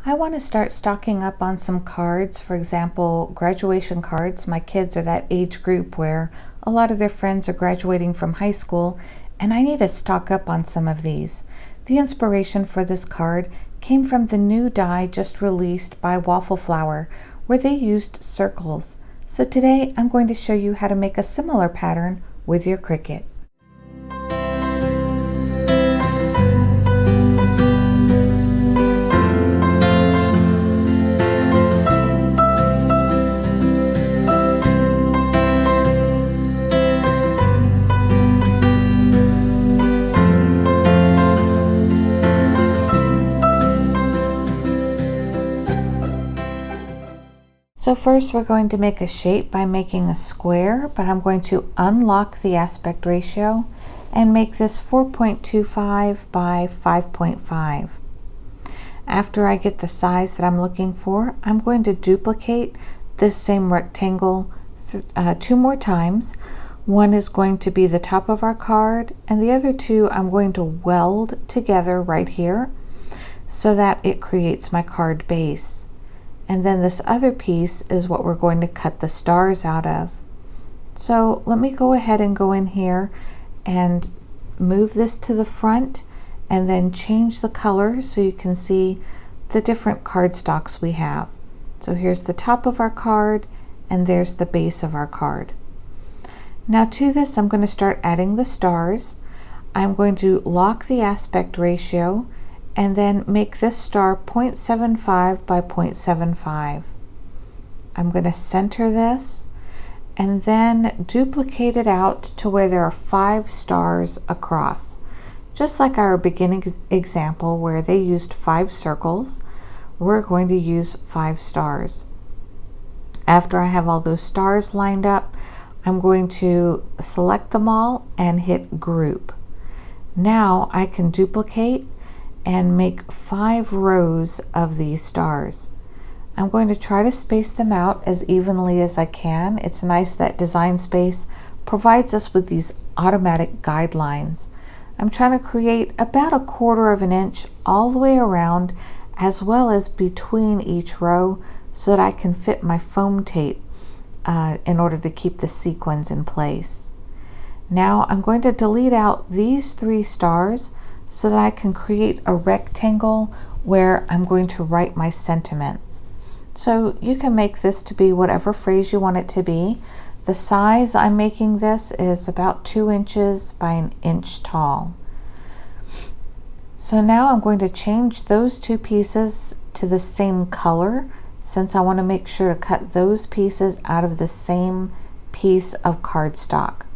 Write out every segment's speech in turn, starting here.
I want to start stocking up on some cards, for example, graduation cards. My kids are that age group where a lot of their friends are graduating from high school, and I need to stock up on some of these. The inspiration for this card came from the new die just released by Waffle Flower, where they used circles. So today I'm going to show you how to make a similar pattern with your Cricut. So first we're going to make a shape by making a square, but I'm going to unlock the aspect ratio and make this 4.25 by 5.5. After I get the size that I'm looking for, I'm going to duplicate this same rectangle 2 more times. One is going to be the top of our card, and the other two I'm going to weld together right here so that it creates my card base. And then this other piece is what we're going to cut the stars out of. So let me go ahead and go in here and move this to the front and then change the color so you can see the different cardstocks we have. So here's the top of our card and there's the base of our card. Now to this I'm going to start adding the stars. I'm going to lock the aspect ratio and then make this star 0.75 by 0.75. I'm going to center this and then duplicate it out to where there are 5 stars across. Just like our beginning example where they used 5 circles, we're going to use 5 stars. After I have all those stars lined up, I'm going to select them all and hit group. Now I can duplicate and make 5 rows of these stars. I'm going to try to space them out as evenly as I can. It's nice that Design Space provides us with these automatic guidelines. I'm trying to create about 1/4 of an inch all the way around, as well as between each row, so that I can fit my foam tape in order to keep the sequins in place. Now I'm going to delete out these 3 stars so that I can create a rectangle where I'm going to write my sentiment. So you can make this to be whatever phrase you want it to be. The size I'm making this is about 2 inches by 1 inch tall. So now I'm going to change those 2 pieces to the same color, since I want to make sure to cut those pieces out of the same piece of cardstock.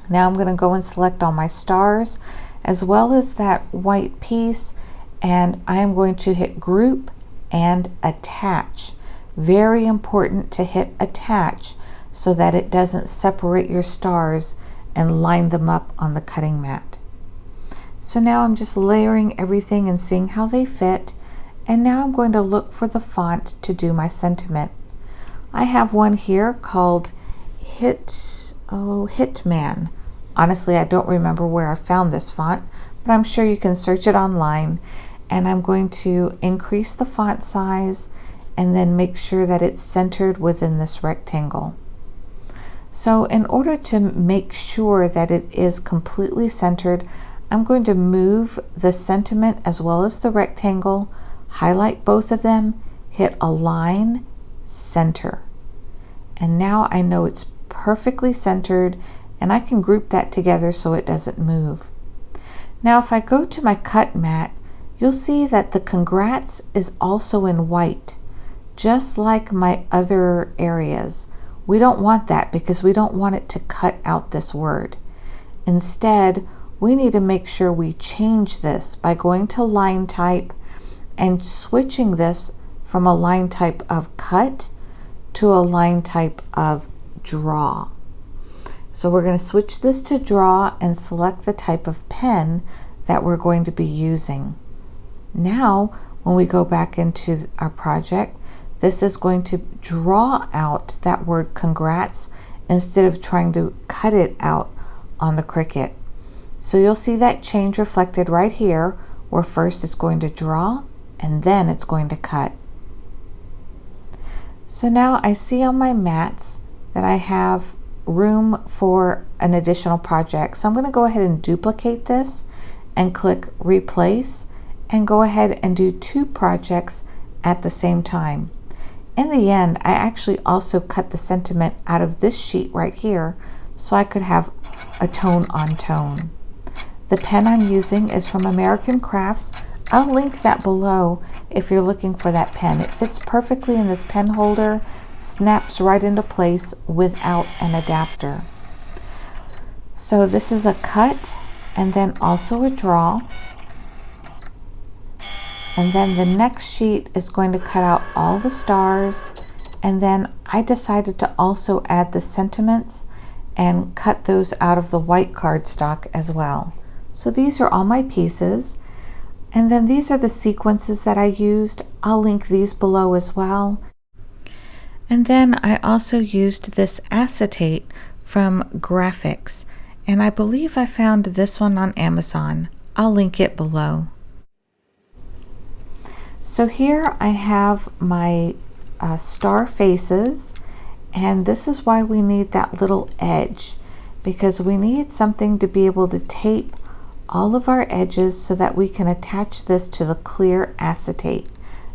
Now I'm going to go and select all my stars as well as that white piece, and I am going to hit group and attach. Very important to hit attach so that it doesn't separate your stars and line them up on the cutting mat. So now I'm just layering everything and seeing how they fit, and now I'm going to look for the font to do my sentiment. I have one here called Hitman. Honestly, I don't remember where I found this font, but I'm sure you can search it online. And I'm going to increase the font size and then make sure that it's centered within this rectangle. So in order to make sure that it is completely centered, I'm going to move the sentiment as well as the rectangle, highlight both of them, hit Align, Center. And now I know it's perfectly centered, and I can group that together so it doesn't move. Now if I go to my cut mat, you'll see that the congrats is also in white, just like my other areas. We don't want that because we don't want it to cut out this word. Instead, we need to make sure we change this by going to line type and switching this from a line type of cut to a line type of draw. So we're going to switch this to draw and select the type of pen that we're going to be using. Now, when we go back into our project, this is going to draw out that word congrats instead of trying to cut it out on the Cricut. So you'll see that change reflected right here, where first it's going to draw and then it's going to cut. So now I see on my mats that I have room for an additional project. So I'm going to go ahead and duplicate this and click replace and go ahead and do 2 projects at the same time. In the end, I actually also cut the sentiment out of this sheet right here so I could have a tone on tone. The pen I'm using is from American Crafts. I'll link that below if you're looking for that pen. It fits perfectly in this pen holder, snaps right into place without an adapter. So this is a cut and then also a draw. And then the next sheet is going to cut out all the stars. And then I decided to also add the sentiments and cut those out of the white cardstock as well. So these are all my pieces. And then these are the sequences that I used. I'll link these below as well. And then I also used this acetate from Graphics. And I believe I found this one on Amazon. I'll link it below. So here I have my star faces, and this is why we need that little edge, because we need something to be able to tape all of our edges so that we can attach this to the clear acetate.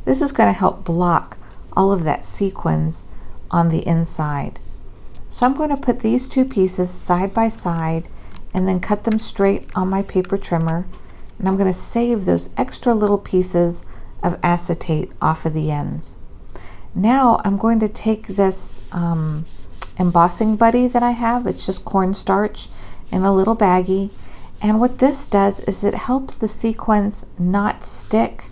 This is going to help block all of that sequins on the inside. So I'm going to put these 2 pieces side by side and then cut them straight on my paper trimmer, and I'm going to save those extra little pieces of acetate off of the ends. Now I'm going to take this embossing buddy that I have. It's just cornstarch in a little baggie, and what this does is it helps the sequins not stick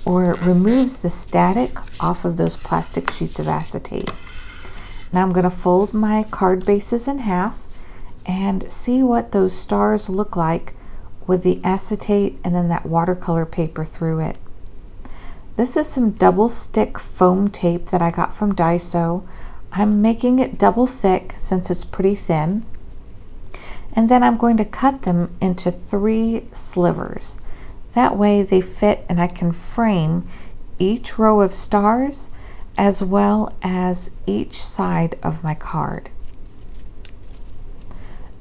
or removes the static off of those plastic sheets of acetate. Now I'm going to fold my card bases in half and see what those stars look like with the acetate and then that watercolor paper through it. This is some double stick foam tape that I got from Daiso. I'm making it double thick since it's pretty thin. And then I'm going to cut them into 3 slivers. That way they fit and I can frame each row of stars as well as each side of my card.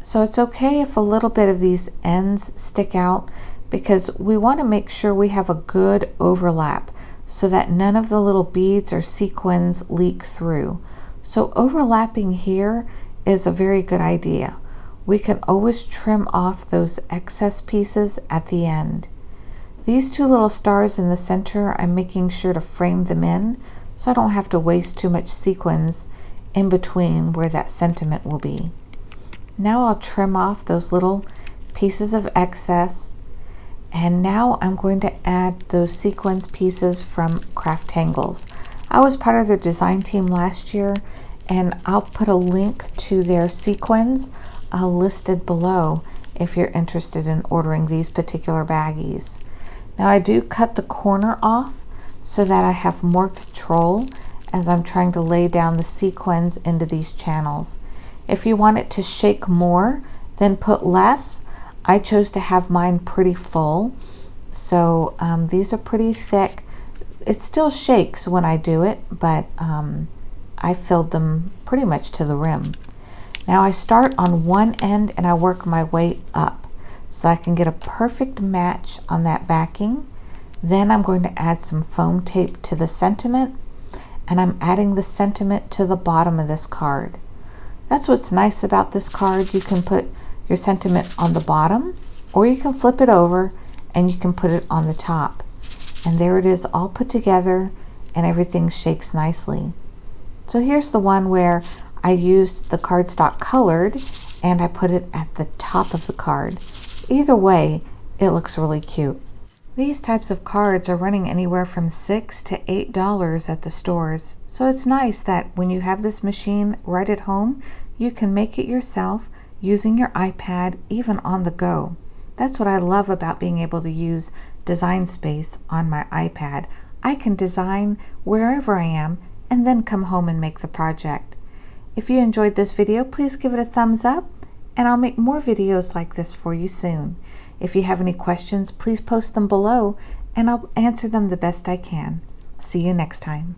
So it's okay if a little bit of these ends stick out, because we want to make sure we have a good overlap so that none of the little beads or sequins leak through. So overlapping here is a very good idea. We can always trim off those excess pieces at the end. These 2 little stars in the center, I'm making sure to frame them in so I don't have to waste too much sequins in between where that sentiment will be. Now I'll trim off those little pieces of excess. And now I'm going to add those sequins pieces from Craft Tangles. I was part of their design team last year, and I'll put a link to their sequins listed below if you're interested in ordering these particular baggies. Now I do cut the corner off so that I have more control as I'm trying to lay down the sequins into these channels. If you want it to shake more, then put less. I chose to have mine pretty full, so these are pretty thick. It still shakes when I do it, but I filled them pretty much to the rim. Now I start on one end and I work my way up so I can get a perfect match on that backing. Then I'm going to add some foam tape to the sentiment, and I'm adding the sentiment to the bottom of this card. That's what's nice about this card. You can put your sentiment on the bottom, or you can flip it over and you can put it on the top. And there it is all put together and everything shakes nicely. So here's the one where I used the cardstock colored and I put it at the top of the card. Either way, it looks really cute. These types of cards are running anywhere from $6 to $8 at the stores. So it's nice that when you have this machine right at home, you can make it yourself using your iPad, even on the go. That's what I love about being able to use Design Space on my iPad. I can design wherever I am and then come home and make the project. If you enjoyed this video, please give it a thumbs up, and I'll make more videos like this for you soon. If you have any questions, please post them below, and I'll answer them the best I can. See you next time.